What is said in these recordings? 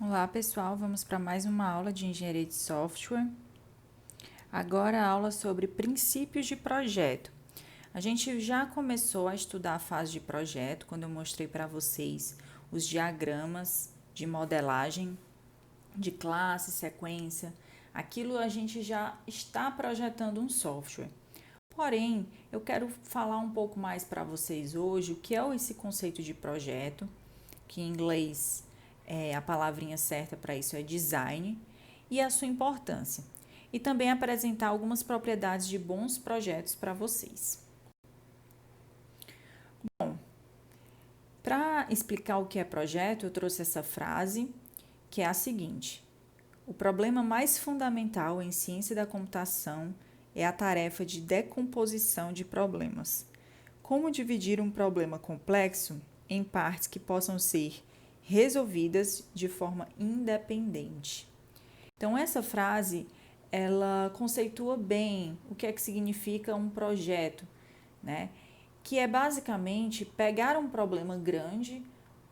Olá pessoal, vamos para mais uma aula de engenharia de software. Agora a aula sobre princípios de projeto. A gente já começou a estudar a fase de projeto quando eu mostrei para vocês os diagramas de modelagem de classe, sequência. Aquilo a gente já está projetando um software. Porém, eu quero falar um pouco mais para vocês hoje o que é esse conceito de projeto, que em inglês a palavrinha certa para isso é design, e a sua importância. E também apresentar algumas propriedades de bons projetos para vocês. Bom, para explicar o que é projeto, eu trouxe essa frase, que é a seguinte: o problema mais fundamental em ciência da computação é a tarefa de decomposição de problemas. Como dividir um problema complexo em partes que possam ser resolvidas de forma independente. Então, essa frase, ela conceitua bem o que é que significa um projeto, né? Que é basicamente pegar um problema grande,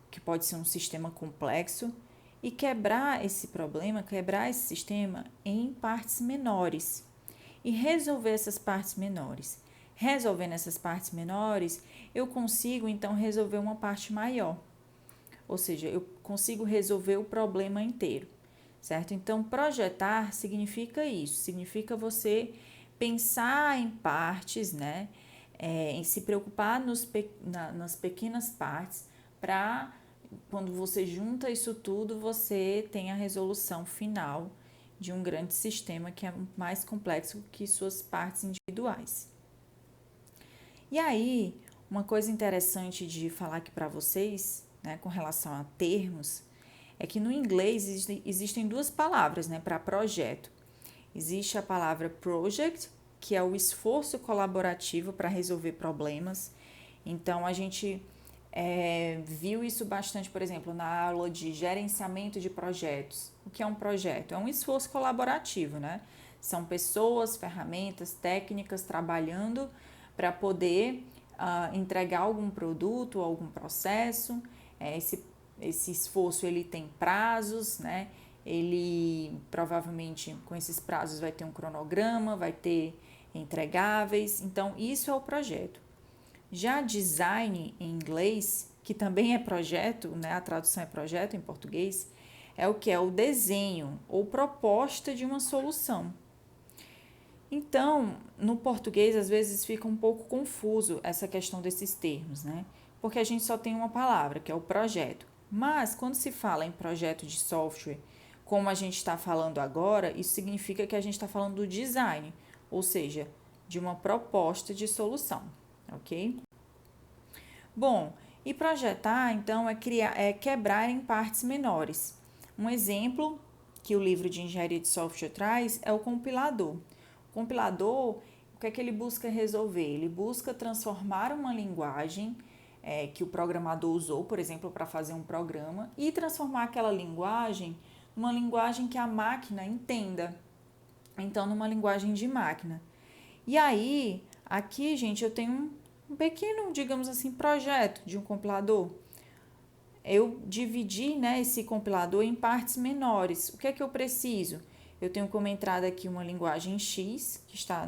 que pode ser um sistema complexo, e quebrar esse problema, quebrar esse sistema em partes menores e resolver essas partes menores. Resolvendo essas partes menores, eu consigo então resolver uma parte maior. Ou seja, eu consigo resolver o problema inteiro, certo? Então, projetar significa isso, significa você pensar em partes, né? Em se preocupar nas pequenas partes para quando você junta isso tudo, você tem a resolução final de um grande sistema que é mais complexo que suas partes individuais. E aí, uma coisa interessante de falar aqui para vocês, né, com relação a termos, é que no inglês existem duas palavras, né, para projeto. Existe a palavra project, que é o esforço colaborativo para resolver problemas. Então, a gente viu isso bastante, por exemplo, na aula de gerenciamento de projetos. O que é um projeto? É um esforço colaborativo, né? São pessoas, ferramentas, técnicas trabalhando para poder entregar algum produto, algum processo. Esse esforço ele tem prazos, né? Ele provavelmente com esses prazos vai ter um cronograma, vai ter entregáveis. Então, isso é o projeto. Já design em inglês, que também é projeto, né? A tradução é projeto em português, é o que é o desenho ou proposta de uma solução. Então, no português, às vezes fica um pouco confuso essa questão desses termos, né? Porque a gente só tem uma palavra, que é o projeto. Mas, quando se fala em projeto de software, como a gente está falando agora, isso significa que a gente está falando do design, ou seja, de uma proposta de solução, ok? Bom, e projetar, então, é quebrar em partes menores. Um exemplo que o livro de engenharia de software traz é o compilador. O compilador, o que é que ele busca resolver? Ele busca transformar uma linguagem que o programador usou, por exemplo, para fazer um programa, e transformar aquela linguagem numa linguagem que a máquina entenda. Então, numa linguagem de máquina. E aí, aqui, gente, eu tenho um pequeno, digamos assim, projeto de um compilador. Eu dividi, né, esse compilador em partes menores. O que é que eu preciso? Eu tenho como entrada aqui uma linguagem X, que está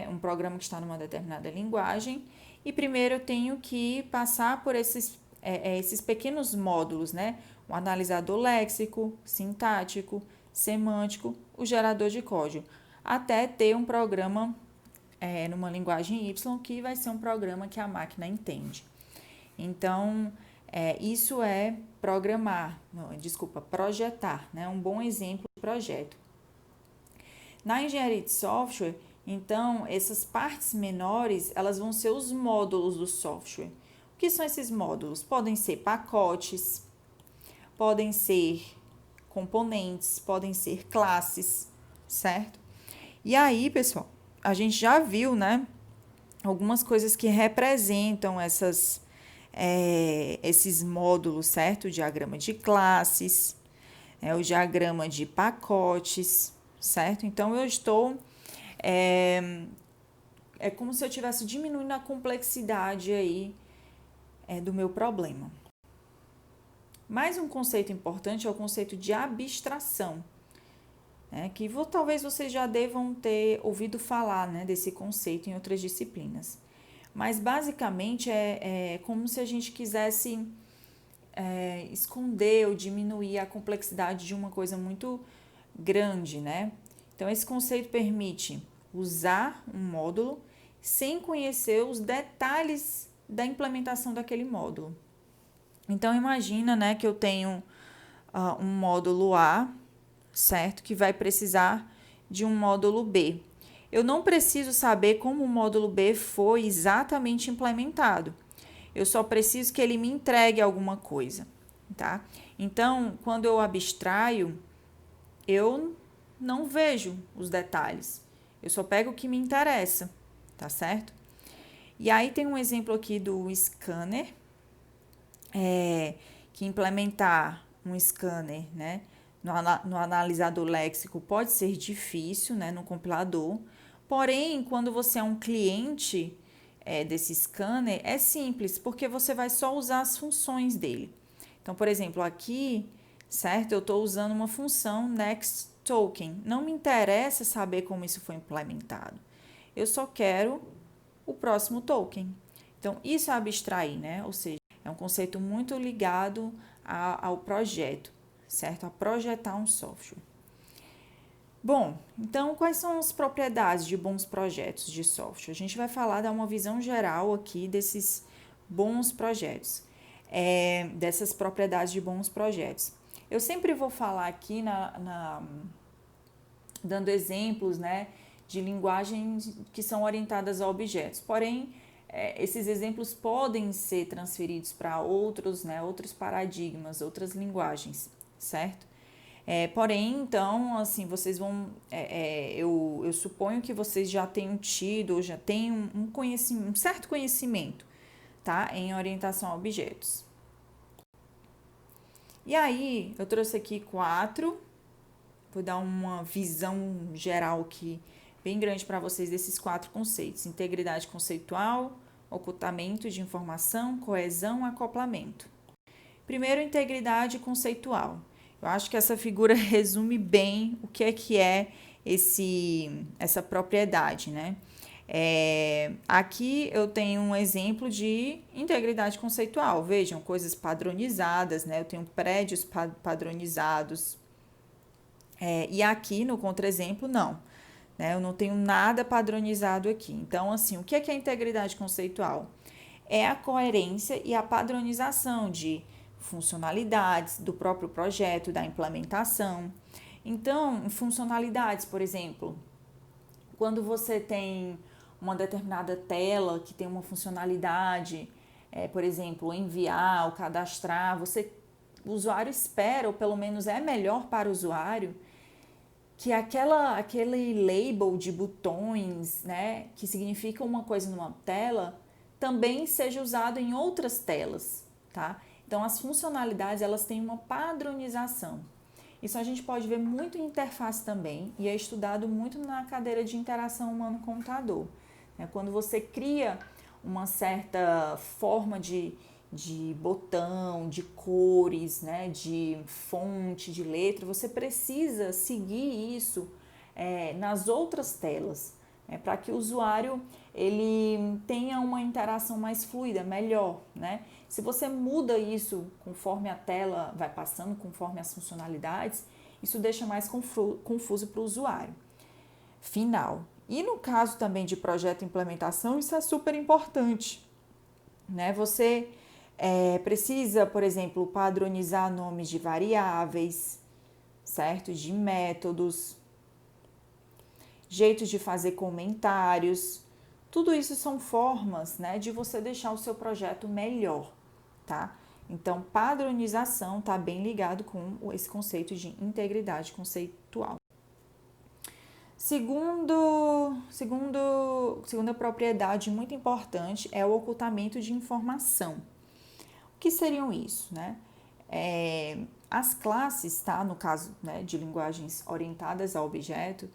um programa que está numa determinada linguagem, e primeiro eu tenho que passar por esses pequenos módulos, né? O analisador léxico, sintático, semântico, o gerador de código, até ter um programa numa linguagem Y, que vai ser um programa que a máquina entende. Então, isso é projetar, né? Um bom exemplo de projeto. Na engenharia de software, então, essas partes menores, elas vão ser os módulos do software. O que são esses módulos? Podem ser pacotes, podem ser componentes, podem ser classes, certo? E aí, pessoal, a gente já viu, né, algumas coisas que representam esses módulos, certo? O diagrama de classes, o diagrama de pacotes, certo? Então, eu estou... É como se eu estivesse diminuindo a complexidade aí do meu problema. Mais um conceito importante é o conceito de abstração, né, que talvez vocês já devam ter ouvido falar, né, desse conceito em outras disciplinas. Mas basicamente é como se a gente quisesse esconder ou diminuir a complexidade de uma coisa muito grande, né? Então, esse conceito permite usar um módulo sem conhecer os detalhes da implementação daquele módulo. Então, imagina, né, que eu tenho um módulo A, certo? Que vai precisar de um módulo B. Eu não preciso saber como o módulo B foi exatamente implementado. Eu só preciso que ele me entregue alguma coisa, tá? Então, quando eu abstraio, eu não vejo os detalhes. Eu só pego o que me interessa, tá certo? E aí tem um exemplo aqui do scanner, que implementar um scanner, né, no analisador léxico pode ser difícil, né, no compilador. Porém, quando você é um cliente desse scanner, é simples, porque você vai só usar as funções dele. Então, por exemplo, aqui, certo? Eu estou usando uma função next token. Não me interessa saber como isso foi implementado. Eu só quero o próximo token. Então, isso é abstrair, né? Ou seja, é um conceito muito ligado ao projeto, certo? A projetar um software. Bom, então quais são as propriedades de bons projetos de software? A gente vai falar, dar uma visão geral aqui desses bons projetos, dessas propriedades de bons projetos. Eu sempre vou falar aqui dando exemplos, né, de linguagens que são orientadas a objetos. Porém, esses exemplos podem ser transferidos para outros paradigmas, outras linguagens, certo? Porém, então, assim, vocês vão. Eu suponho que vocês já tenham tido, ou já tenham um certo conhecimento, tá? Em orientação a objetos. E aí, eu trouxe aqui 4. Vou dar uma visão geral aqui, bem grande para vocês, desses 4 conceitos: integridade conceitual, ocultamento de informação, coesão, acoplamento. Primeiro, integridade conceitual. Eu acho que essa figura resume bem o que é essa propriedade, né? Aqui eu tenho um exemplo de integridade conceitual. Vejam, coisas padronizadas, né? Eu tenho prédios padronizados. E aqui no contra-exemplo, não. Né? Eu não tenho nada padronizado aqui. Então, assim, o que é integridade conceitual? É a coerência e a padronização de funcionalidades do próprio projeto, da implementação. Então, funcionalidades, por exemplo, quando você tem uma determinada tela que tem uma funcionalidade, por exemplo, enviar ou cadastrar, o usuário espera, ou pelo menos é melhor para o usuário, que aquele label de botões, né, que significa uma coisa numa tela, também seja usado em outras telas, tá? Então, as funcionalidades, elas têm uma padronização. Isso a gente pode ver muito em interface também, e é estudado muito na cadeira de interação humano-computador. Né? Quando você cria uma certa forma de botão, de cores, né, de fonte, de letra, você precisa seguir isso nas outras telas, para que o usuário ele tenha uma interação mais fluida, melhor, né? Se você muda isso conforme a tela vai passando, conforme as funcionalidades, isso deixa mais confuso para o usuário final. E no caso também de projeto e implementação, isso é super importante, né? Você precisa, por exemplo, padronizar nomes de variáveis, certo? De métodos, jeitos de fazer comentários. Tudo isso são formas, né, de você deixar o seu projeto melhor, tá? Então, padronização está bem ligado com esse conceito de integridade conceitual. Segunda propriedade muito importante é o ocultamento de informação. O que seriam isso, né? As classes, tá? No caso, né, de linguagens orientadas a objeto,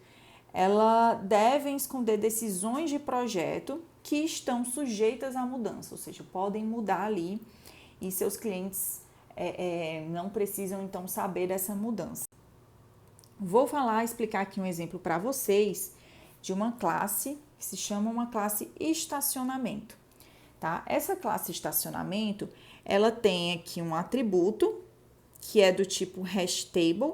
elas devem esconder decisões de projeto que estão sujeitas à mudança, ou seja, podem mudar ali e seus clientes não precisam então saber dessa mudança. Vou explicar aqui um exemplo para vocês de uma classe que se chama uma classe estacionamento, tá? Essa classe estacionamento, ela tem aqui um atributo que é do tipo hashtable,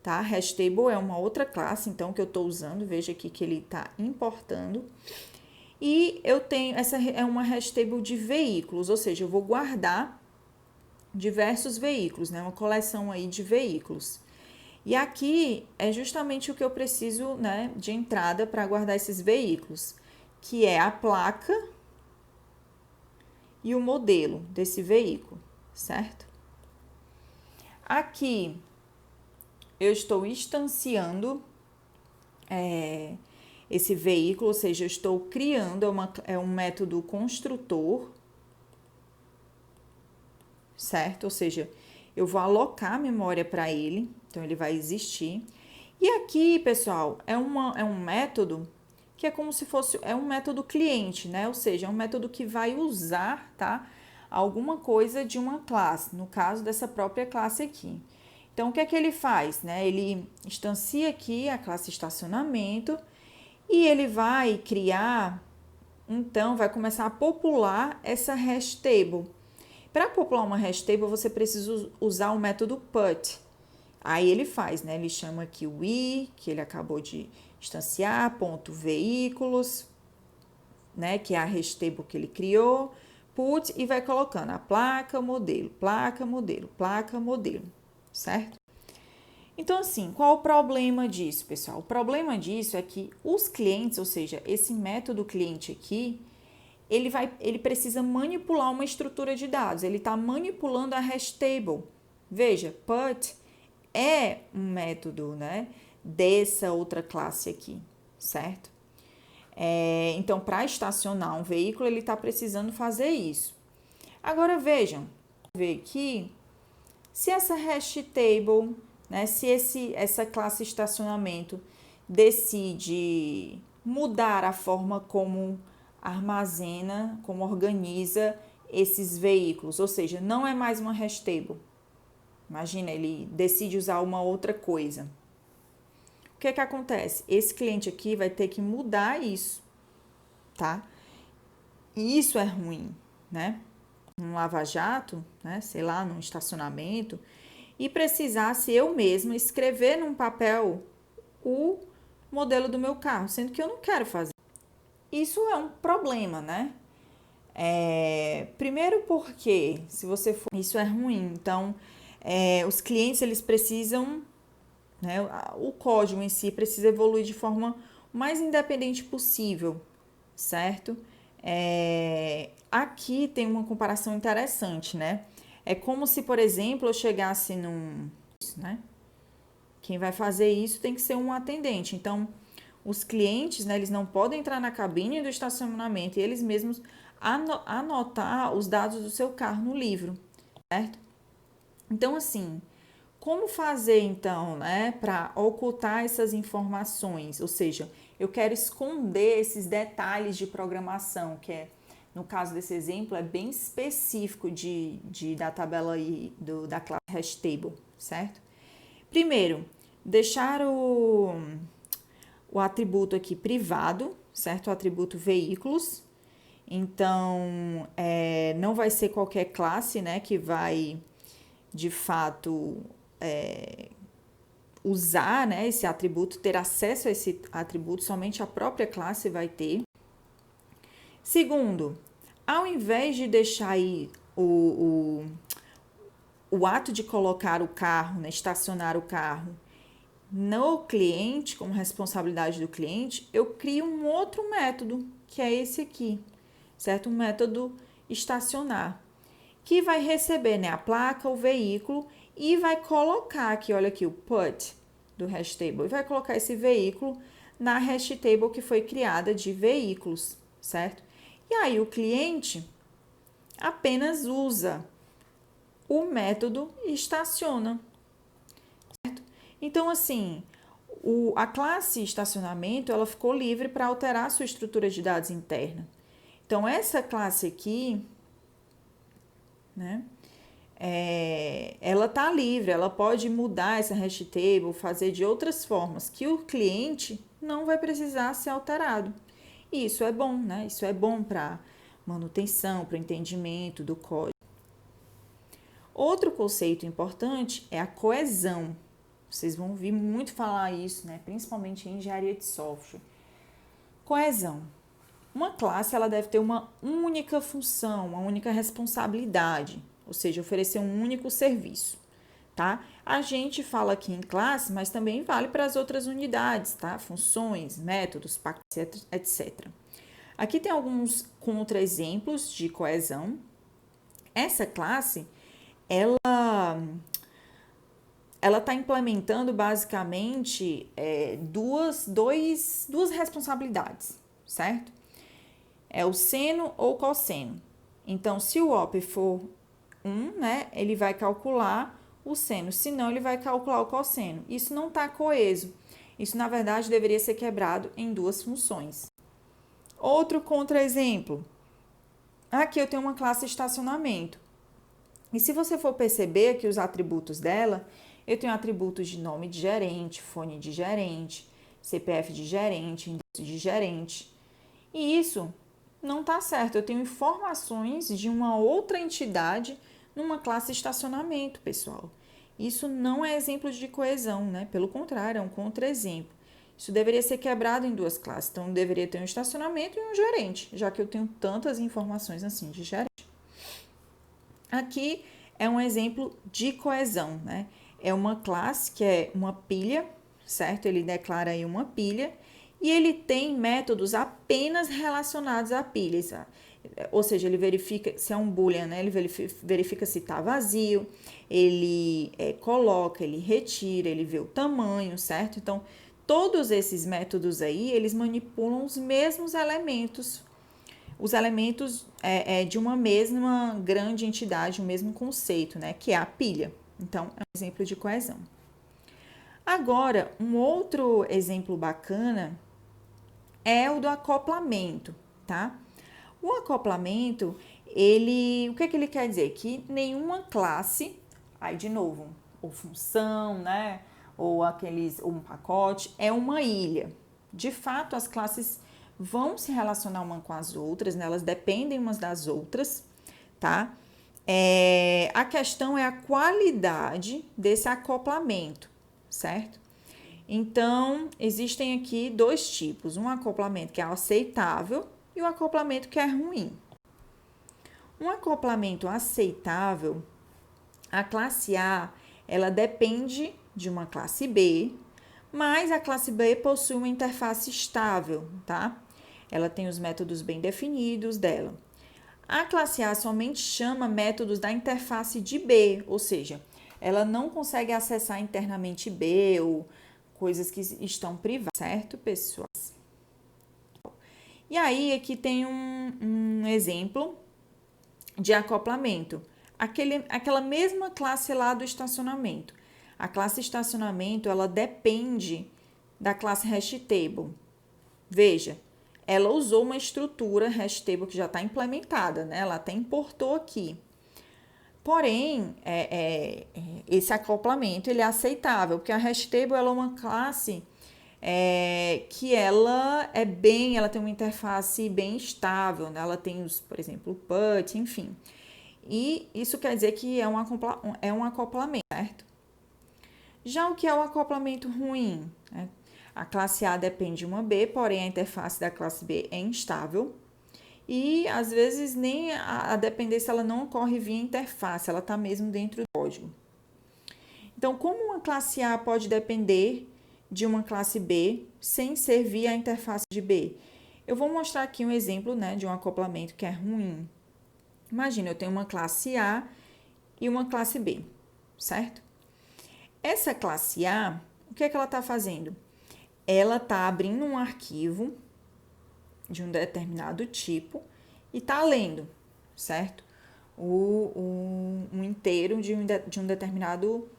tá? Hashtable é uma outra classe, então, que eu estou usando, veja aqui que ele está importando. E eu tenho, essa é uma hashtable de veículos, ou seja, eu vou guardar diversos veículos, né? Uma coleção aí de veículos. E aqui é justamente o que eu preciso, né, de entrada para guardar esses veículos, que é a placa e o modelo desse veículo, certo? Aqui eu estou instanciando esse veículo, ou seja, eu estou criando, é um método construtor, certo? Ou seja, eu vou alocar memória para ele, então ele vai existir. E aqui, pessoal, é um método que é como se fosse, é um método cliente, né? Ou seja, é um método que vai usar, tá? Alguma coisa de uma classe, no caso dessa própria classe aqui. Então, o que é que ele faz, né? Ele instancia aqui a classe estacionamento e ele vai criar, então, vai começar a popular essa hash table. Para popular uma hash table, você precisa usar o método put. Aí ele faz, né? Ele chama aqui o i, que ele acabou de instanciar, ponto veículos, né? Que é a hash table que ele criou, put, e vai colocando a placa, modelo, placa, modelo, placa, modelo, certo? Então, assim, qual o problema disso, pessoal? O problema disso é que os clientes, ou seja, esse método cliente aqui, ele precisa manipular uma estrutura de dados. Ele está manipulando a hash table. Veja, put é um método, né, dessa outra classe aqui, certo? Então, para estacionar um veículo, ele está precisando fazer isso. Agora, vejam, ver aqui, se essa hash table, né, se essa classe estacionamento decide mudar a forma como armazena, como organiza esses veículos, ou seja, não é mais uma hash table. Imagina, ele decide usar uma outra coisa. O que é que acontece? Esse cliente aqui vai ter que mudar isso, tá? E isso é ruim, né? Um lava-jato, né? Sei lá, num estacionamento, e precisasse eu mesma escrever num papel o modelo do meu carro, sendo que eu não quero fazer. Isso é um problema, né? Primeiro porque, se você for, isso é ruim. Então, os clientes, eles precisam, né, o código em si precisa evoluir de forma mais independente possível, certo? Aqui tem uma comparação interessante, né? É como se, por exemplo, eu chegasse né? Quem vai fazer isso tem que ser um atendente. Então, os clientes, né, eles não podem entrar na cabine do estacionamento e eles mesmos anotar os dados do seu carro no livro, certo? Então, assim, como fazer então, né, para ocultar essas informações? Ou seja, eu quero esconder esses detalhes de programação, que é, no caso desse exemplo, é bem específico da tabela aí da classe hashtable, certo? Primeiro, deixar o atributo aqui privado, certo? O atributo veículos. Então, não vai ser qualquer classe, né, que vai, de fato, usar, né, esse atributo, ter acesso a esse atributo, somente a própria classe vai ter. Segundo, ao invés de deixar aí o ato de colocar o carro, né, estacionar o carro no cliente, como responsabilidade do cliente, eu crio um outro método, que é esse aqui, certo? Um método estacionar, que vai receber, né, a placa, o veículo e vai colocar aqui, olha aqui, o put do hash table, e vai colocar esse veículo na hash table que foi criada de veículos, certo? E aí o cliente apenas usa o método estaciona, certo? Então, assim, a classe estacionamento, ela ficou livre para alterar a sua estrutura de dados interna. Então, essa classe aqui, né, ela está livre, ela pode mudar essa hash table, fazer de outras formas, que o cliente não vai precisar ser alterado. E isso é bom, né? Isso é bom para manutenção, para o entendimento do código. Outro conceito importante é a coesão. Vocês vão ouvir muito falar isso, né? Principalmente em engenharia de software. Coesão. Uma classe ela deve ter uma única função, uma única responsabilidade, ou seja, oferecer um único serviço, tá? A gente fala aqui em classe, mas também vale para as outras unidades, tá? Funções, métodos, pacotes, etc. Aqui tem alguns contra-exemplos de coesão. Essa classe, ela está implementando basicamente duas responsabilidades, certo? É o seno ou cosseno. Então, se o op for 1, né, ele vai calcular o seno, se não, ele vai calcular o cosseno. Isso não está coeso. Isso, na verdade, deveria ser quebrado em duas funções. Outro contra-exemplo. Aqui eu tenho uma classe estacionamento. E se você for perceber que os atributos dela, eu tenho atributos de nome de gerente, fone de gerente, CPF de gerente, endereço de gerente. E isso não está certo. Eu tenho informações de uma outra entidade numa classe estacionamento, pessoal. Isso não é exemplo de coesão, né? Pelo contrário, é um contra-exemplo. Isso deveria ser quebrado em duas classes. Então, deveria ter um estacionamento e um gerente, já que eu tenho tantas informações assim de gerente. Aqui é um exemplo de coesão, né? É uma classe que é uma pilha, certo? Ele declara aí uma pilha e ele tem métodos apenas relacionados a pilhas. Ou seja, ele verifica se é um boolean, né? Ele verifica se está vazio, ele coloca, ele retira, ele vê o tamanho, certo? Então, todos esses métodos aí, eles manipulam os mesmos elementos, os elementos de uma mesma grande entidade, o mesmo conceito, né? Que é a pilha. Então, é um exemplo de coesão. Agora, um outro exemplo bacana é o do acoplamento, tá? O acoplamento, o que ele quer dizer? Que nenhuma classe, aí de novo, ou função, né? Ou um pacote, é uma ilha. De fato, as classes vão se relacionar uma com as outras, né? Elas dependem umas das outras, tá? A questão é a qualidade desse acoplamento, certo? Então, existem aqui dois tipos, um acoplamento que é aceitável e um acoplamento que é ruim. Um acoplamento aceitável, a classe A, ela depende de uma classe B, mas a classe B possui uma interface estável, tá? Ela tem os métodos bem definidos dela. A classe A somente chama métodos da interface de B, ou seja, ela não consegue acessar internamente B ou coisas que estão privadas, certo, pessoal? E aí, aqui tem um exemplo de acoplamento. Aquela mesma classe lá do estacionamento. A classe estacionamento, ela depende da classe hashtable. Veja, ela usou uma estrutura hashtable que já está implementada, né? Ela até importou aqui. Porém, esse acoplamento ele é aceitável, porque a hashtable ela é uma classe que ela tem uma interface bem estável, né? Ela tem por exemplo, o put, enfim. E isso quer dizer que é um acoplamento, certo? Já o que é o acoplamento ruim? Né? A classe A depende de uma B, porém a interface da classe B é instável. E às vezes nem a dependência ela não ocorre via interface, ela está mesmo dentro do código. Então, como uma classe A pode depender de uma classe B sem ser via a interface de B? Eu vou mostrar aqui um exemplo, né, de um acoplamento que é ruim. Imagina, eu tenho uma classe A e uma classe B, certo? Essa classe A, o que é que ela está fazendo? Ela está abrindo um arquivo de um determinado tipo e está lendo, certo? Um inteiro de um determinado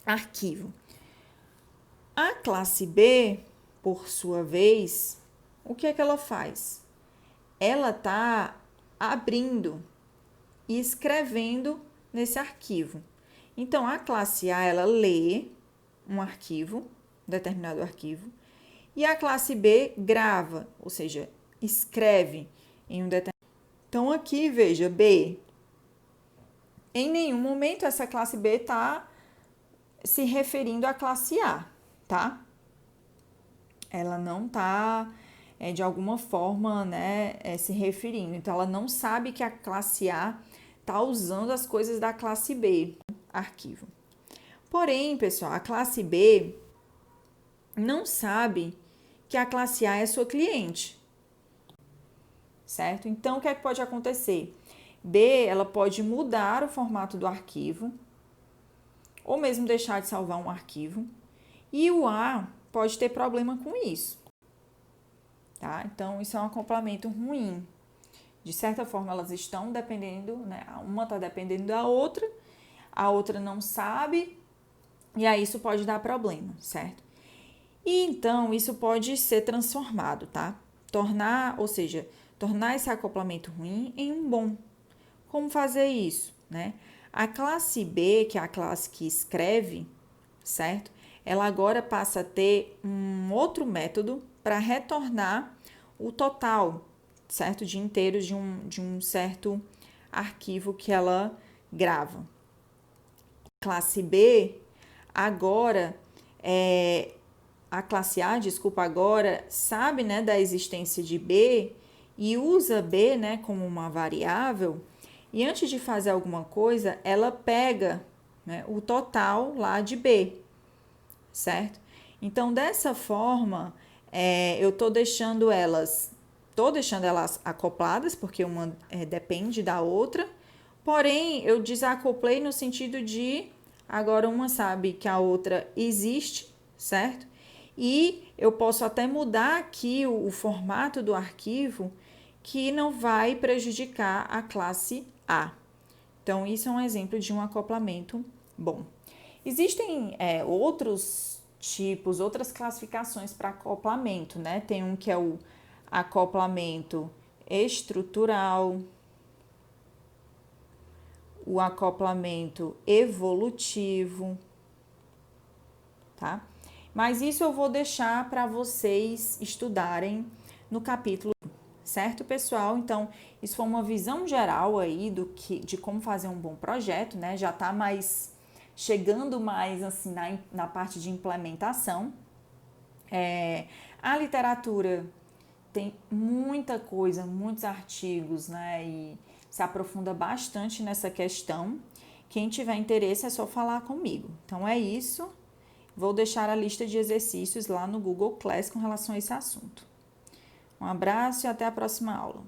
arquivo. A classe B, por sua vez, o que é que ela faz? Ela está abrindo e escrevendo nesse arquivo. Então, a classe A, ela lê um arquivo, um determinado arquivo, e a classe B grava, ou seja, escreve em um determinado. Então, aqui, veja, B. Em nenhum momento essa classe B está se referindo à classe A, tá? Ela não está, de alguma forma, né, se referindo. Então, ela não sabe que a classe A está usando as coisas da classe B, arquivo. Porém, pessoal, a classe B não sabe que a classe A é sua cliente, certo? Então, o que é que pode acontecer? B, ela pode mudar o formato do arquivo, ou mesmo deixar de salvar um arquivo, e o A pode ter problema com isso, tá? Então, isso é um acoplamento ruim. De certa forma, elas estão dependendo, né? Uma está dependendo da outra, a outra não sabe, e aí isso pode dar problema, certo? E então, isso pode ser transformado, tá? Tornar esse acoplamento ruim em um bom. Como fazer isso, né? A classe B, que é a classe que escreve, certo? Ela agora passa a ter um outro método para retornar o total, certo? De inteiros de um certo arquivo que ela grava. Classe B, agora, a classe A, desculpa, agora sabe, né, da existência de B e usa B, né, como uma variável, e antes de fazer alguma coisa, ela pega, né, o total lá de B, certo? Então, dessa forma, eu tô deixando elas acopladas, porque uma depende da outra, porém, eu desacoplei no sentido de, agora uma sabe que a outra existe, certo? E eu posso até mudar aqui o formato do arquivo, que não vai prejudicar a classe A. Então, isso é um exemplo de um acoplamento bom. Existem outros tipos, outras classificações para acoplamento, né? Tem um que é o acoplamento estrutural, o acoplamento evolutivo, tá? Mas isso eu vou deixar para vocês estudarem no capítulo, certo, pessoal? Então, isso foi uma visão geral aí de como fazer um bom projeto, né? Já tá chegando mais assim na parte de implementação. A literatura tem muita coisa, muitos artigos, né? E se aprofunda bastante nessa questão. Quem tiver interesse é só falar comigo. Então é isso. Vou deixar a lista de exercícios lá no Google Class com relação a esse assunto. Um abraço e até a próxima aula.